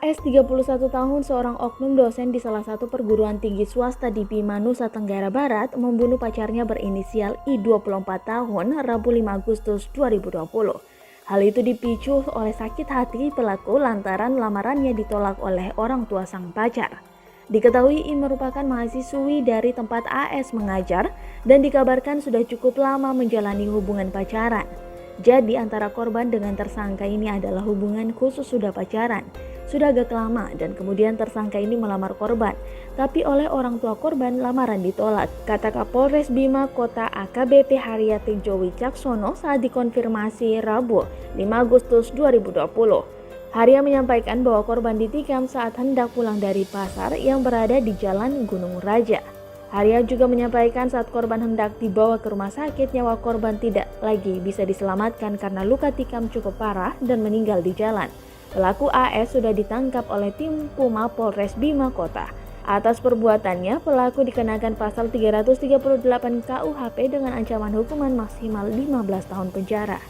AS 31 tahun, seorang oknum dosen di salah satu perguruan tinggi swasta di Bima, Nusa Tenggara Barat membunuh pacarnya berinisial I 24 tahun Rabu 5 Agustus 2020. Hal itu dipicu oleh sakit hati pelaku lantaran lamarannya ditolak oleh orang tua sang pacar. Diketahui I merupakan mahasiswi dari tempat AS mengajar dan dikabarkan sudah cukup lama menjalani hubungan pacaran. Jadi antara korban dengan tersangka ini adalah hubungan khusus sudah pacaran. Sudah agak lama dan kemudian tersangka ini melamar korban. Tapi oleh orang tua korban lamaran ditolak, kata Kapolres Bima Kota AKBP Haryati Jowi Caksono saat dikonfirmasi Rabu 5 Agustus 2020. Harya menyampaikan bahwa korban ditikam saat hendak pulang dari pasar yang berada di Jalan Gunung Raja. Harya juga menyampaikan saat korban hendak dibawa ke rumah sakit, nyawa korban tidak lagi bisa diselamatkan karena luka tikam cukup parah dan meninggal di jalan. Pelaku AS sudah ditangkap oleh tim Puma Polres Bima Kota. Atas perbuatannya, pelaku dikenakan pasal 338 KUHP dengan ancaman hukuman maksimal 15 tahun penjara.